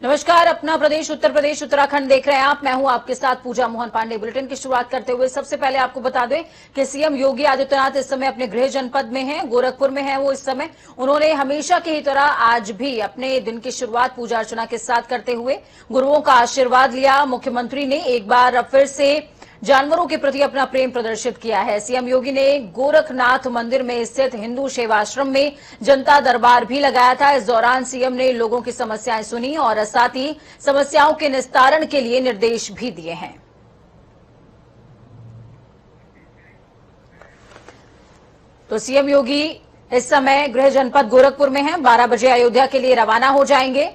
नमस्कार, अपना प्रदेश उत्तर प्रदेश उत्तराखंड देख रहे हैं आप। मैं हूं आपके साथ पूजा मोहन पांडे। बुलेटिन की शुरुआत करते हुए सबसे पहले आपको बता दें कि सीएम योगी आदित्यनाथ इस समय अपने गृह जनपद में हैं, गोरखपुर में हैं वो इस समय। उन्होंने हमेशा की ही तरह आज भी अपने दिन की शुरुआत पूजा अर्चना के साथ करते हुए गुरुओं का आशीर्वाद लिया। मुख्यमंत्री ने एक बार फिर से जानवरों के प्रति अपना प्रेम प्रदर्शित किया है। सीएम योगी ने गोरखनाथ मंदिर में स्थित हिंदू सेवाश्रम में जनता दरबार भी लगाया था। इस दौरान सीएम ने लोगों की समस्याएं सुनी और साथ ही समस्याओं के निस्तारण के लिए निर्देश भी दिए हैं। तो सीएम योगी इस समय गृह जनपद गोरखपुर में हैं। 12 बजे अयोध्या के लिए रवाना हो जाएंगे।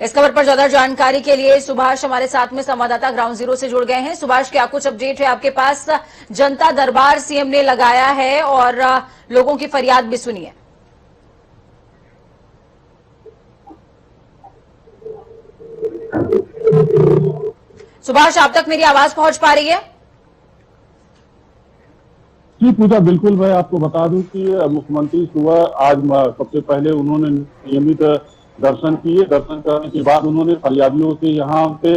इस खबर पर ज्यादा जानकारी के लिए सुभाष हमारे साथ में संवाददाता ग्राउंड जीरो से जुड़ गए हैं। सुभाष, क्या कुछ अपडेट है आपके पास? जनता दरबार सीएम ने लगाया है और लोगों की फरियाद भी सुनी है। सुभाष, आप तक मेरी आवाज पहुंच पा रही है? जी पूजा, बिल्कुल। मैं आपको बता दूं कि मुख्यमंत्री सुबह आज सबसे पहले उन्होंने नियमित दर्शन किए। दर्शन करने के बाद उन्होंने फरियादियों से, यहाँ पे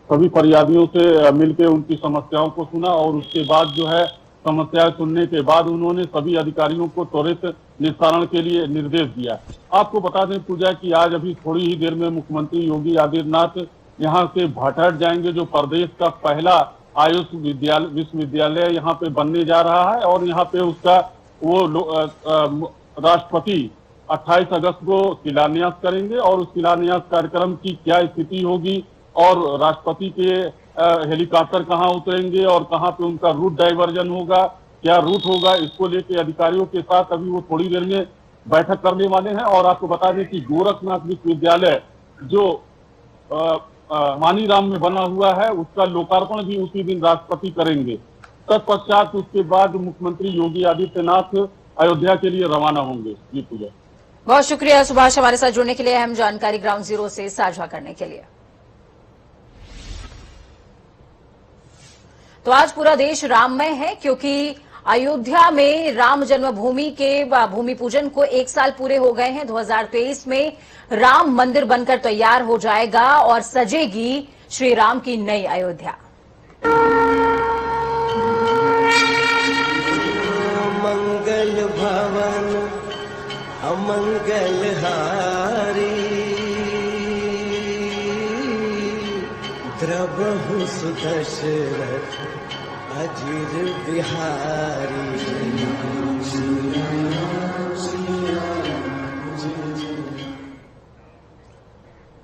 सभी फरियादियों से मिलकर उनकी समस्याओं को सुना और उसके बाद जो है समस्याएं सुनने के बाद उन्होंने सभी अधिकारियों को त्वरित निस्तारण के लिए निर्देश दिया। आपको बता दें पूजा कि आज अभी थोड़ी ही देर में मुख्यमंत्री योगी आदित्यनाथ यहाँ से भाटहट जाएंगे, जो प्रदेश का पहला आयुष विश्वविद्यालय यहाँ पे बनने जा रहा है और यहाँ पे उसका वो राष्ट्रपति 28 अगस्त को शिलान्यास करेंगे और उस शिलान्यास कार्यक्रम की क्या स्थिति होगी और राष्ट्रपति के हेलीकॉप्टर कहां उतरेंगे और कहां पे उनका रूट डाइवर्जन होगा, क्या रूट होगा, इसको लेके अधिकारियों के साथ अभी वो थोड़ी देर में बैठक करने वाले हैं। और आपको बता दें कि गोरखनाथ विश्वविद्यालय जो मानीराम में बना हुआ है उसका लोकार्पण भी उसी दिन राष्ट्रपति करेंगे। तत्पश्चात उसके बाद मुख्यमंत्री योगी आदित्यनाथ अयोध्या के लिए रवाना होंगे। जी पूजा, बहुत शुक्रिया सुभाष, हमारे साथ जुड़ने के लिए, अहम जानकारी ग्राउंड जीरो से साझा करने के लिए। तो आज पूरा देश राममय है क्योंकि अयोध्या में राम जन्मभूमि के भूमि पूजन को 1 साल पूरे हो गए हैं। 2023 में राम मंदिर बनकर तैयार हो जाएगा और सजेगी श्री राम की नई अयोध्या। मंगल भवन अमंगल हारी, द्रवहु सुदशरथ अजिर बिहारी।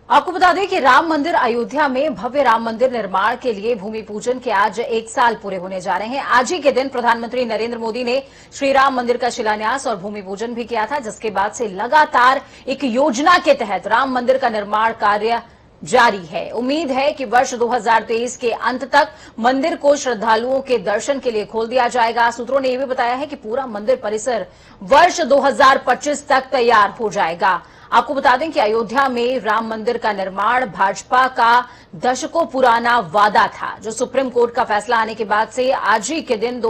आपको बता दें कि राम मंदिर अयोध्या में भव्य राम मंदिर निर्माण के लिए भूमि पूजन के आज 1 साल पूरे होने जा रहे हैं। आज ही के दिन प्रधानमंत्री नरेंद्र मोदी ने श्री राम मंदिर का शिलान्यास और भूमि पूजन भी किया था, जिसके बाद से लगातार एक योजना के तहत राम मंदिर का निर्माण कार्य जारी है। उम्मीद है कि वर्ष 2023 के अंत तक मंदिर को श्रद्धालुओं के दर्शन के लिए खोल दिया जाएगा। सूत्रों ने यह भी बताया है कि पूरा मंदिर परिसर वर्ष 2025 तक तैयार हो जाएगा। आपको बता दें कि अयोध्या में राम मंदिर का निर्माण भाजपा का दशकों पुराना वादा था, जो सुप्रीम कोर्ट का फैसला आने के बाद से आज ही के दिन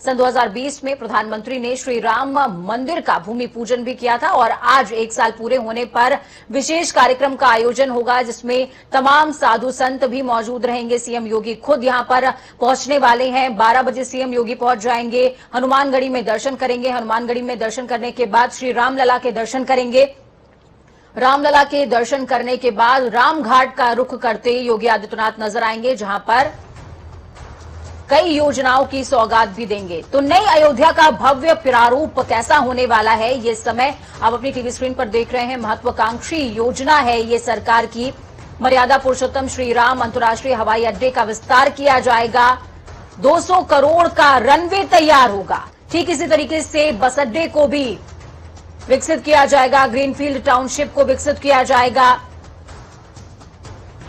सन 2020 में प्रधानमंत्री ने श्री राम मंदिर का भूमि पूजन भी किया था और आज 1 साल पूरे होने पर विशेष कार्यक्रम का आयोजन होगा, जिसमें तमाम साधु संत भी मौजूद रहेंगे। सीएम योगी खुद यहां पर पहुंचने वाले हैं। 12 बजे सीएम योगी पहुंच जाएंगे, हनुमानगढ़ी में दर्शन करेंगे। हनुमानगढ़ी में दर्शन करने के बाद श्री रामलला के दर्शन करेंगे। रामलला के दर्शन करने के बाद रामघाट का रुख करते योगी आदित्यनाथ नजर आएंगे, जहां पर कई योजनाओं की सौगात भी देंगे। तो नई अयोध्या का भव्य प्रारूप कैसा होने वाला है, ये समय आप अपनी टीवी स्क्रीन पर देख रहे हैं। महत्वाकांक्षी योजना है ये सरकार की। मर्यादा पुरुषोत्तम श्री राम अंतर्राष्ट्रीय हवाई अड्डे का विस्तार किया जाएगा। 200 करोड़ का रनवे तैयार होगा। ठीक इसी तरीके से बस अड्डे को भी विकसित किया जाएगा। ग्रीनफील्ड टाउनशिप को विकसित किया जाएगा।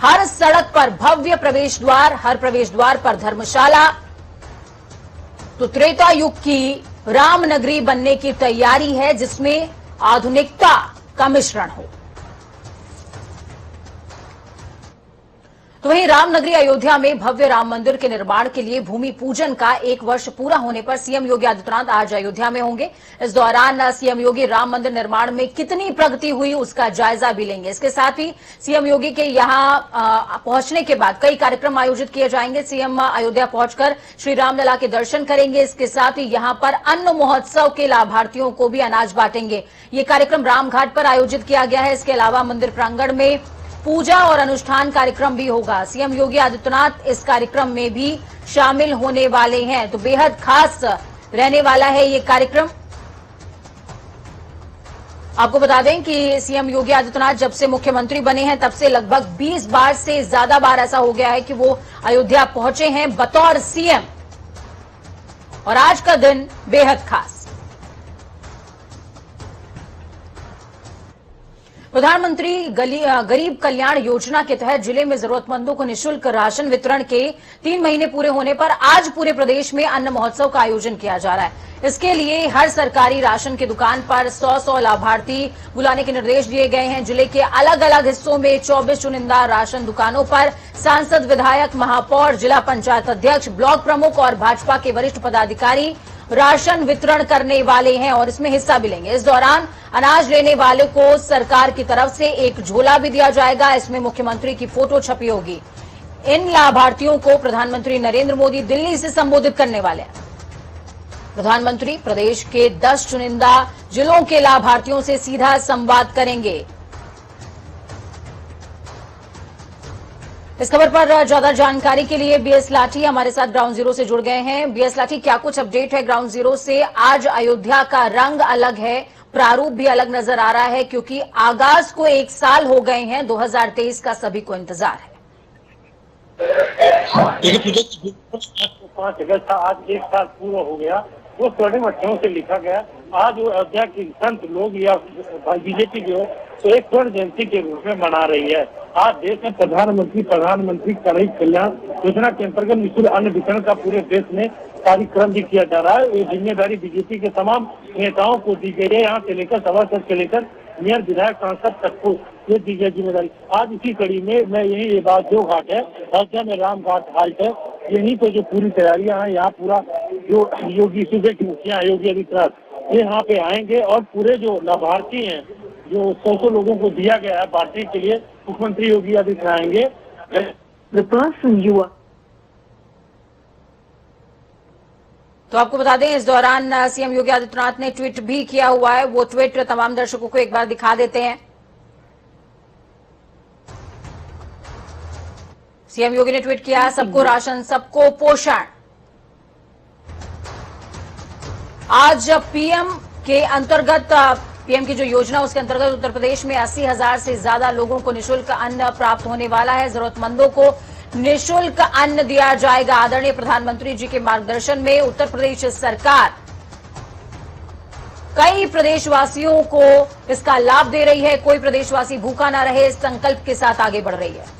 हर सड़क पर भव्य प्रवेश द्वार, हर प्रवेश द्वार पर धर्मशाला। तो त्रेता युग की राम नगरी बनने की तैयारी है, जिसमें आधुनिकता का मिश्रण हो। तो तो वहीं रामनगरी अयोध्या में भव्य राम मंदिर के निर्माण के लिए भूमि पूजन का 1 वर्ष पूरा होने पर सीएम योगी आदित्यनाथ आज अयोध्या में होंगे। इस दौरान सीएम योगी राम मंदिर निर्माण में कितनी प्रगति हुई उसका जायजा भी लेंगे। इसके साथ ही सीएम योगी के यहां पहुंचने के बाद कई कार्यक्रम आयोजित किए जाएंगे। सीएम अयोध्या पहुंचकर श्री रामलला के दर्शन करेंगे। इसके साथ ही यहां पर अन्न महोत्सव के लाभार्थियों को भी अनाज बांटेंगे। ये कार्यक्रम रामघाट पर आयोजित किया गया है। इसके अलावा मंदिर प्रांगण में पूजा और अनुष्ठान कार्यक्रम भी होगा। सीएम योगी आदित्यनाथ इस कार्यक्रम में भी शामिल होने वाले हैं, तो बेहद खास रहने वाला है ये कार्यक्रम। आपको बता दें कि सीएम योगी आदित्यनाथ जब से मुख्यमंत्री बने हैं तब से लगभग 20 बार से ज्यादा बार ऐसा हो गया है कि वो अयोध्या पहुंचे हैं बतौर सीएम, और आज का दिन बेहद खास। प्रधानमंत्री गरीब कल्याण योजना के तहत जिले में जरूरतमंदों को निःशुल्क राशन वितरण के 3 महीने पूरे होने पर आज पूरे प्रदेश में अन्न महोत्सव का आयोजन किया जा रहा है। इसके लिए हर सरकारी राशन की दुकान पर 100-100 लाभार्थी बुलाने के निर्देश दिए गए हैं। जिले के अलग अलग हिस्सों में 24 चुनिंदा राशन दुकानों पर सांसद, विधायक, महापौर, जिला पंचायत अध्यक्ष, ब्लॉक प्रमुख और भाजपा के वरिष्ठ पदाधिकारी राशन वितरण करने वाले हैं और इसमें हिस्सा भी लेंगे। इस दौरान अनाज लेने वाले को सरकार की तरफ से एक झोला भी दिया जाएगा। इसमें मुख्यमंत्री की फोटो छपी होगी। इन लाभार्थियों को प्रधानमंत्री नरेंद्र मोदी दिल्ली से संबोधित करने वाले हैं। प्रधानमंत्री प्रदेश के 10 चुनिंदा जिलों के लाभार्थियों से सीधा संवाद करेंगे। इस खबर पर ज्यादा जानकारी के लिए बीएस लाठी हमारे साथ ग्राउंड जीरो से जुड़ गए हैं। बीएस लाठी, क्या कुछ अपडेट है ग्राउंड जीरो से? आज अयोध्या का रंग अलग है, प्रारूप भी अलग नजर आ रहा है, क्योंकि आगाज को 1 साल हो गए हैं। 2023 का सभी को इंतजार है। देखिए, 5 अगस्त था, आज 1 साल पूरा हो गया। वो स्वर्णिम अक्षरों से लिखा गया। आज वो अयोध्या के संत लोग या बीजेपी जो तो एक स्वर्ण जयंती के रूप में मना रही है। आज देश में प्रधानमंत्री गरीब कल्याण योजना के अंतर्गत निःशुल्क अन्न वितरण का पूरे देश में कार्यक्रम भी किया जा रहा है। ये जिम्मेदारी बीजेपी के तमाम नेताओं को दी गई है। यहाँ से लेकर सभासद से लेकर मेयर, विधायक, सांसद तक को ये दी गई जिम्मेदारी। आज इसी कड़ी में मैं यही ये बात जो घाट है अयोध्या में राम घाट हाल्ट है, यहीं पे जो पूरी तैयारियां हैं, यहाँ पूरा जो योगी सूबे के मुखिया योगी आदित्यनाथ ये यहाँ पे आएंगे और पूरे जो लाभार्थी हैं जो 100 लोगों को दिया गया है बांटने के लिए, मुख्यमंत्री योगी आदित्यनाथ आएंगे। तो आपको बता दें इस दौरान सीएम योगी आदित्यनाथ ने ट्वीट भी किया हुआ है। वो ट्वीट तमाम दर्शकों को एक बार दिखा देते हैं। सीएम योगी ने ट्वीट किया, सबको राशन, सबको पोषण। आज पीएम के अंतर्गत, पीएम की जो योजना उसके अंतर्गत उत्तर प्रदेश में 80,000 से ज्यादा लोगों को निःशुल्क अन्न प्राप्त होने वाला है। जरूरतमंदों को निःशुल्क अन्न दिया जाएगा। आदरणीय प्रधानमंत्री जी के मार्गदर्शन में उत्तर प्रदेश सरकार कई प्रदेशवासियों को इसका लाभ दे रही है। कोई प्रदेशवासी भूखा ना रहे, इस संकल्प के साथ आगे बढ़ रही है।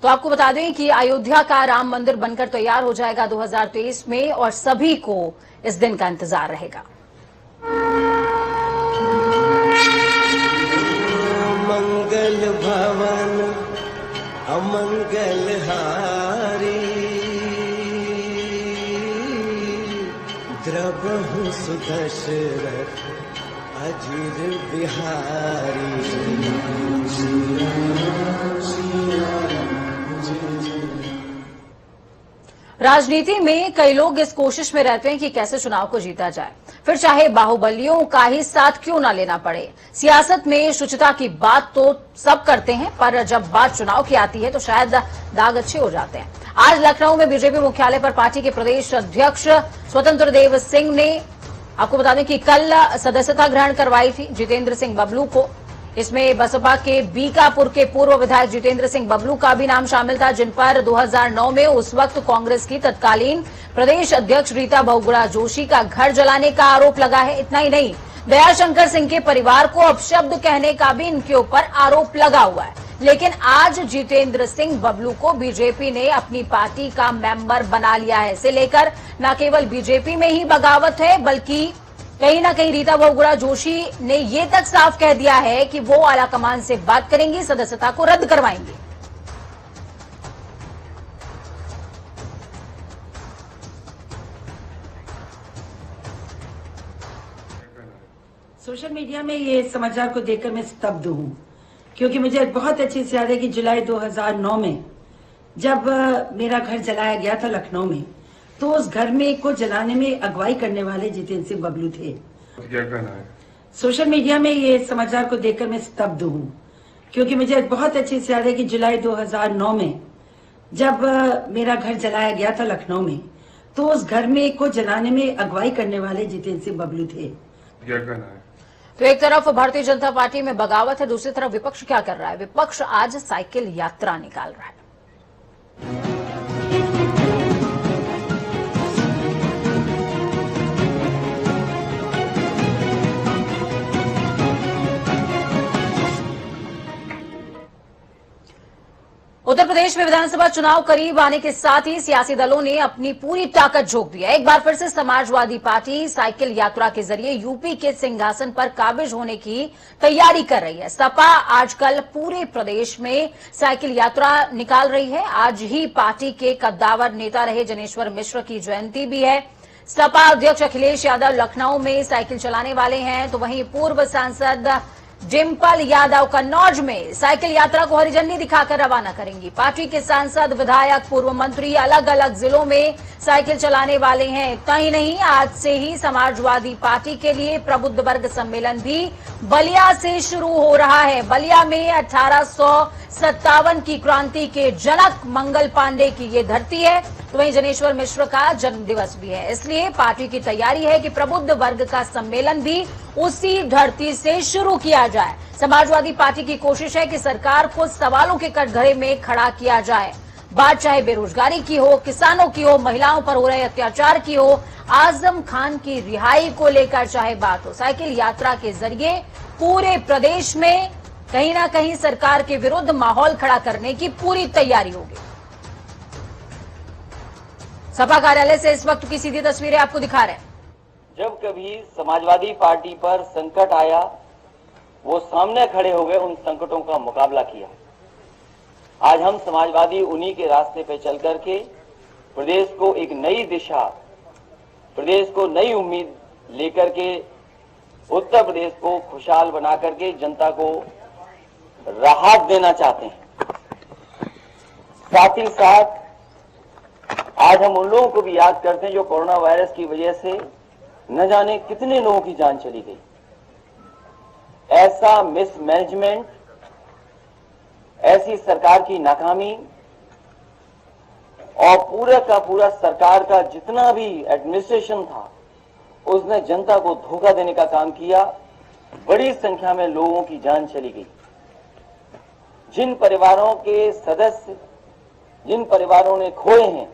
तो आपको बता दें कि अयोध्या का राम मंदिर बनकर तैयार हो जाएगा 2023 में, और सभी को इस दिन का इंतजार रहेगा। मंगल भवन अमंगल हारी, द्रवहु सुदशरथ अजिर बिहारी। राजनीति में कई लोग इस कोशिश में रहते हैं कि कैसे चुनाव को जीता जाए, फिर चाहे बाहुबलियों का ही साथ क्यों ना लेना पड़े। सियासत में शुचिता की बात तो सब करते हैं, पर जब बात चुनाव की आती है तो शायद दाग अच्छे हो जाते हैं। आज लखनऊ में बीजेपी मुख्यालय पर पार्टी के प्रदेश अध्यक्ष स्वतंत्र देव सिंह ने, आपको बता दें कि कल सदस्यता ग्रहण करवाई थी जितेंद्र सिंह बबलू को। इसमें बसपा के बीकापुर के पूर्व विधायक जितेंद्र सिंह बबलू का भी नाम शामिल था, जिन पर 2009 में उस वक्त कांग्रेस की तत्कालीन प्रदेश अध्यक्ष रीता बहुगुणा जोशी का घर जलाने का आरोप लगा है। इतना ही नहीं, दयाशंकर सिंह के परिवार को अपशब्द कहने का भी इनके ऊपर आरोप लगा हुआ है। लेकिन आज जितेंद्र सिंह बबलू को बीजेपी ने अपनी पार्टी का मेंबर बना लिया है। इसे लेकर न केवल बीजेपी में ही बगावत है, बल्कि कहीं ना कहीं रीता बहुगुणा जोशी ने ये तक साफ कह दिया है कि वो आलाकमान से बात करेंगी, सदस्यता को रद्द करवाएंगी। सोशल मीडिया में ये समाचार को देखकर मैं स्तब्ध हूँ, क्योंकि मुझे बहुत अच्छे से याद है कि जुलाई 2009 में जब मेरा घर जलाया गया था लखनऊ में, तो उस घर में को जलाने में अगुवाई करने वाले जितेंद्र सिंह बबलू थे। क्या कहना है? सोशल मीडिया में ये समाचार को देखकर मैं स्तब्ध हूँ, क्योंकि मुझे बहुत अच्छे से याद है कि जुलाई 2009 में जब मेरा घर जलाया गया था लखनऊ में, तो उस घर में को जलाने में अगुवाई करने वाले जितेंद्र सिंह बबलू थे। क्या कहना है? तो एक तरफ भारतीय जनता पार्टी में बगावत है, दूसरी तरफ विपक्ष क्या कर रहा है? विपक्ष आज साइकिल यात्रा निकाल रहा है। उत्तर प्रदेश में विधानसभा चुनाव करीब आने के साथ ही सियासी दलों ने अपनी पूरी ताकत झोंक दी है। एक बार फिर से समाजवादी पार्टी साइकिल यात्रा के जरिए यूपी के सिंहासन पर काबिज होने की तैयारी कर रही है। सपा आजकल पूरे प्रदेश में साइकिल यात्रा निकाल रही है। आज ही पार्टी के कद्दावर नेता रहे जनेश्वर मिश्र की जयंती भी है। सपा अध्यक्ष अखिलेश यादव लखनऊ में साइकिल चलाने वाले हैं, तो वहीं पूर्व सांसद डिम्पल यादव कन्नौज में साइकिल यात्रा को हरी झंडी दिखाकर रवाना करेंगी। पार्टी के सांसद, विधायक, पूर्व मंत्री अलग अलग जिलों में साइकिल चलाने वाले हैं। इतना ही नहीं, आज से ही समाजवादी पार्टी के लिए प्रबुद्ध वर्ग सम्मेलन भी बलिया से शुरू हो रहा है। बलिया में 1857 की क्रांति के जनक मंगल पांडे की ये धरती है, तो वहीं जनेश्वर मिश्र का जन्म दिवस भी है। इसलिए पार्टी की तैयारी है कि प्रबुद्ध वर्ग का सम्मेलन भी उसी धरती से शुरू किया जाए। समाजवादी पार्टी की कोशिश है कि सरकार को सवालों के कटघरे में खड़ा किया जाए। बात चाहे बेरोजगारी की हो, किसानों की हो, महिलाओं पर हो रहे अत्याचार की हो, आजम खान की रिहाई को लेकर चाहे बात हो, साइकिल यात्रा के जरिए पूरे प्रदेश में कहीं ना कहीं सरकार के विरुद्ध माहौल खड़ा करने की पूरी तैयारी होगी। सपा कार्यालय से इस वक्त की सीधी तस्वीरें आपको दिखा रहे हैं। जब कभी समाजवादी पार्टी पर संकट आया, वो सामने खड़े हो गए, उन संकटों का मुकाबला किया। आज हम समाजवादी उन्हीं के रास्ते पे चल करके प्रदेश को एक नई दिशा, प्रदेश को नई उम्मीद लेकर के, उत्तर प्रदेश को खुशहाल बना करके जनता को राहत देना चाहते हैं। साथ ही साथ आज हम उन लोगों को भी याद करते हैं जो कोरोना वायरस की वजह से न जाने कितने लोगों की जान चली गई। ऐसा मिसमैनेजमेंट, ऐसी सरकार की नाकामी और पूरा का पूरा सरकार का जितना भी एडमिनिस्ट्रेशन था, उसने जनता को धोखा देने का काम किया। बड़ी संख्या में लोगों की जान चली गई। जिन परिवारों के सदस्य, जिन परिवारों ने खोए हैं,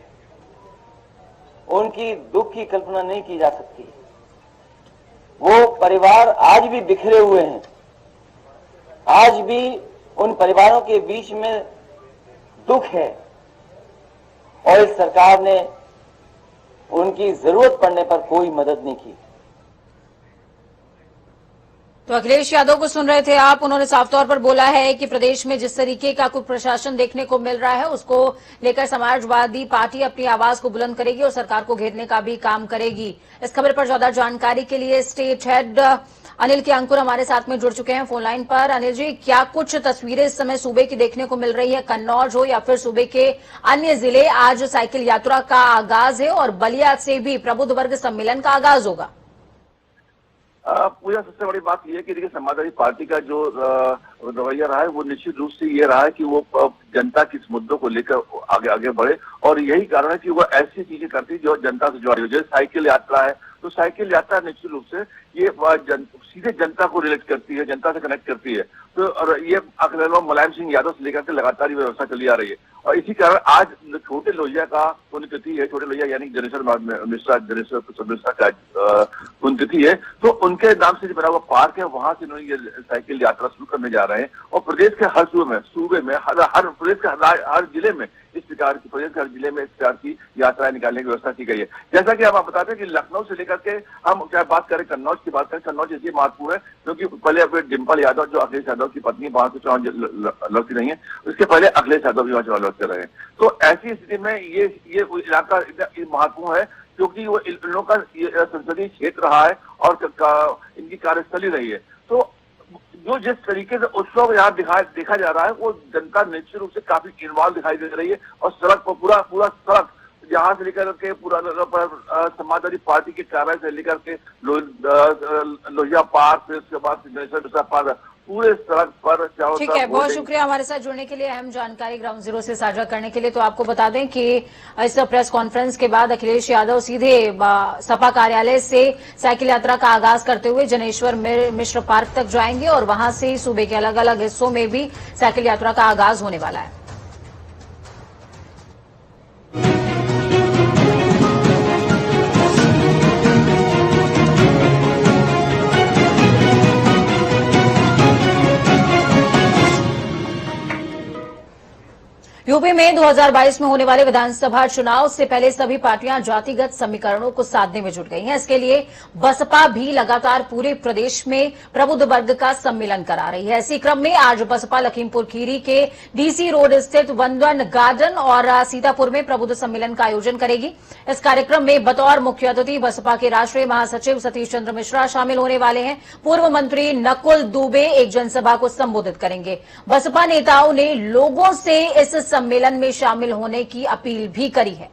उनकी दुख की कल्पना नहीं की जा सकती। वो परिवार आज भी बिखरे हुए हैं। आज भी उन परिवारों के बीच में दुख है और इस सरकार ने उनकी जरूरत पड़ने पर कोई मदद नहीं की। तो अखिलेश यादव को सुन रहे थे आप। उन्होंने साफ तौर पर बोला है कि प्रदेश में जिस तरीके का कुप्रशासन देखने को मिल रहा है, उसको लेकर समाजवादी पार्टी अपनी आवाज को बुलंद करेगी और सरकार को घेरने का भी काम करेगी। इस खबर पर ज्यादा जानकारी के लिए स्टेट हेड अनिल के अंकुर हमारे साथ में जुड़ चुके हैं फोन लाइन पर। अनिल जी, क्या कुछ तस्वीरें इस समय सूबे की देखने को मिल रही है? कन्नौज हो या फिर सूबे के अन्य जिले, आज साइकिल यात्रा का आगाज है और बलिया से भी प्रबुद्ध वर्ग सम्मेलन का आगाज होगा। पूजा, सबसे बड़ी बात यह है कि देखिए, समाजवादी पार्टी का जो रवैया रहा है वो निश्चित रूप से ये रहा है कि वो जनता के इस मुद्दों को लेकर आगे आगे बढ़े, और यही कारण है कि वो ऐसी चीजें करती है जो जनता से जुड़ी हो। जैसे साइकिल यात्रा है, तो साइकिल यात्रा निश्चित रूप से ये सीधे जनता को रिलेट करती है, जनता से कनेक्ट करती है। तो और ये अखिलेश मुलायम सिंह यादव से लेकर के लगातार ये व्यवस्था चली आ रही है, और इसी कारण आज छोटे लोहिया का पुण्यतिथि है। छोटे लोहिया यानी जनेश्वर मिश्रा का पुण्यतिथि है, तो उनके नाम से जो बना हुआ पार्क है, वहां से उन्होंने ये साइकिल यात्रा शुरू करने जा रहे हैं और प्रदेश के हर सूबे में हर प्रदेश के हर जिले में इस प्रकार की प्रदेश के हर जिले में इस प्रकार की यात्राएं निकालने की व्यवस्था की गई है। जैसा कि हम आप बताते हैं कि लखनऊ से लेकर के हम क्या बात करें कन्नौज की बात करें, कन्नौज इसलिए महत्वपूर्ण है क्योंकि पहले अब डिम्पल यादव जो अखिलेश यादव की पत्नी वहां से चुनाव लड़ती रही है, उसके पहले अखिलेश यादव भी वहां चुनाव लड़ते रहे। तो ऐसी स्थिति में ये इलाका महत्वपूर्ण है क्योंकि वो इन लोगों का संसदीय क्षेत्र रहा है और इनकी कार्यस्थली रही है। तो जो जिस तरीके से उत्सव यहाँ देखा जा रहा है वो जनता निश्चित रूप से काफी इन्वॉल्व दिखाई दे रही है और सड़क पर पूरा सड़क यहाँ से लेकर के पूरा समाजवादी पार्टी के कार्यालय से लेकर के लोहिया पार्क, फिर उसके बाद सिग्नेचर मिश्रा पार्क, पूरे सड़क पर चारों ठीक है, बहुत शुक्रिया हमारे साथ जुड़ने के लिए, अहम जानकारी ग्राउंड जीरो से साझा करने के लिए। तो आपको बता दें कि इस प्रेस कॉन्फ्रेंस के बाद अखिलेश यादव सीधे सपा कार्यालय से साइकिल यात्रा का आगाज करते हुए जनेश्वर मिश्र पार्क तक जाएंगे और वहां से सूबे के अलग अलग हिस्सों में भी साइकिल यात्रा का आगाज होने वाला है। यूपी में 2022 में होने वाले विधानसभा चुनाव से पहले सभी पार्टियां जातिगत समीकरणों को साधने में जुट गई हैं। इसके लिए बसपा भी लगातार पूरे प्रदेश में प्रबुद्ध वर्ग का सम्मेलन करा रही है। इसी क्रम में आज बसपा लखीमपुर खीरी के डीसी रोड स्थित वंदन गार्डन और सीतापुर में प्रबुद्ध सम्मेलन का आयोजन करेगी। इस कार्यक्रम में बतौर मुख्य अतिथि बसपा के राष्ट्रीय महासचिव सतीश चंद्र मिश्रा शामिल होने वाले हैं। पूर्व मंत्री नकुल दुबे एक जनसभा को संबोधित करेंगे। बसपा नेताओं ने लोगों से इस सम्मेलन में शामिल होने की अपील भी करी है।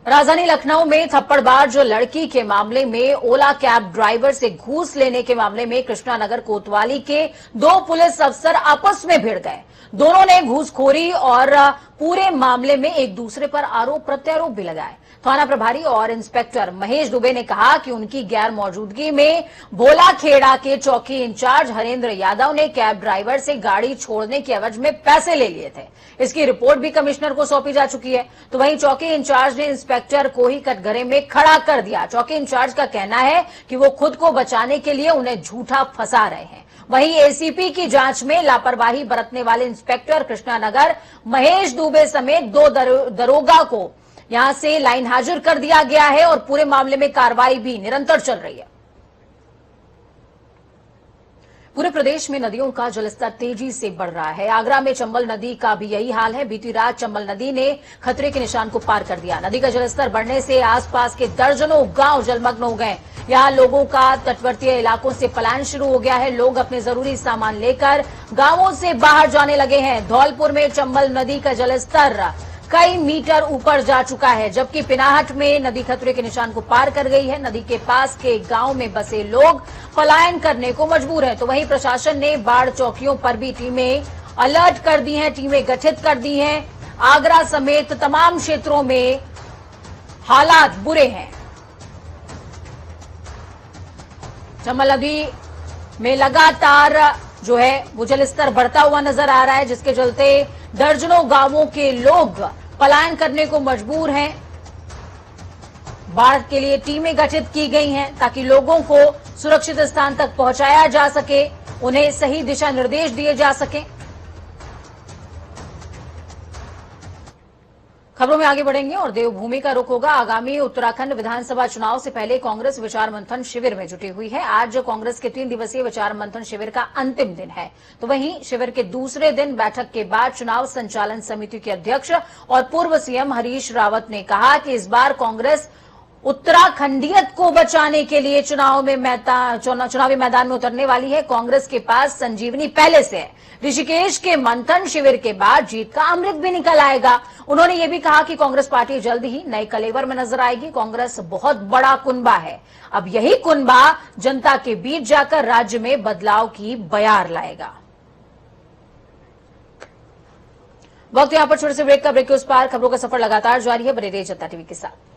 राजधानी लखनऊ में थप्पड़बाज लड़की के मामले में ओला कैब ड्राइवर से घूस लेने के मामले में कृष्णानगर कोतवाली के 2 पुलिस अफसर आपस में भिड़ गए। दोनों ने घूसखोरी और पूरे मामले में एक दूसरे पर आरोप प्रत्यारोप भी लगाए। थाना प्रभारी और इंस्पेक्टर महेश दुबे ने कहा कि उनकी गैर मौजूदगी में भोलाखेड़ा के चौकी इंचार्ज हरेंद्र यादव ने कैब ड्राइवर से गाड़ी छोड़ने के एवज में पैसे ले लिए थे। इसकी रिपोर्ट भी कमिश्नर को सौंपी जा चुकी है। तो वहीं चौकी इंचार्ज ने इंस्पेक्टर को ही कटघरे में खड़ा कर दिया। चौकी इंचार्ज का कहना है कि वो खुद को बचाने के लिए उन्हें झूठा फंसा रहे हैं। वहीं एसीपी की जांच में लापरवाही बरतने वाले इंस्पेक्टर कृष्णानगर महेश दुबे समेत 2 दरोगा को यहां से लाइन हाजिर कर दिया गया है और पूरे मामले में कार्रवाई भी निरंतर चल रही है। पूरे प्रदेश में नदियों का जलस्तर तेजी से बढ़ रहा है। आगरा में चंबल नदी का भी यही हाल है। बीती रात चंबल नदी ने खतरे के निशान को पार कर दिया। नदी का जलस्तर बढ़ने से आसपास के दर्जनों गांव जलमग्न हो गए। यहां लोगों का तटवर्तीय इलाकों से पलायन शुरू हो गया है। लोग अपने जरूरी सामान लेकर गांवों से बाहर जाने लगे हैं। धौलपुर में चंबल नदी का जलस्तर कई मीटर ऊपर जा चुका है, जबकि पिनाहट में नदी खतरे के निशान को पार कर गई है। नदी के पास के गांव में बसे लोग पलायन करने को मजबूर हैं। तो वहीं प्रशासन ने बाढ़ चौकियों पर भी टीमें अलर्ट कर दी हैं, टीमें गठित कर दी हैं। आगरा समेत तमाम क्षेत्रों में हालात बुरे हैं। चंबल नदी में लगातार जो है वो जलस्तर बढ़ता हुआ नजर आ रहा है, जिसके चलते दर्जनों गांवों के लोग पलायन करने को मजबूर हैं। बाढ़ के लिए टीमें गठित की गई हैं ताकि लोगों को सुरक्षित स्थान तक पहुंचाया जा सके, उन्हें सही दिशा निर्देश दिए जा सके। खबरों में आगे बढ़ेंगे और देवभूमि का रुख होगा। आगामी उत्तराखंड विधानसभा चुनाव से पहले कांग्रेस विचार मंथन शिविर में जुटी हुई है। आज कांग्रेस के 3 दिवसीय विचार मंथन शिविर का अंतिम दिन है। तो वहीं शिविर के दूसरे दिन बैठक के बाद चुनाव संचालन समिति के अध्यक्ष और पूर्व सीएम हरीश रावत ने कहा कि इस बार कांग्रेस उत्तराखंडियत को बचाने के लिए चुनावी मैदान में उतरने वाली है। कांग्रेस के पास संजीवनी पहले से है। ऋषिकेश के मंथन शिविर के बाद जीत का अमृत भी निकल आएगा। उन्होंने ये भी कहा कि कांग्रेस पार्टी जल्द ही नए कलेवर में नजर आएगी। कांग्रेस बहुत बड़ा कुनबा है। अब यही कुनबा जनता के बीच जाकर राज्य में बदलाव की बयार लाएगा। वक्त यहां पर छोटे से ब्रेक का। ब्रेक के उस पार खबरों का सफर लगातार जारी है। बने रहिए जनता टीवी के साथ।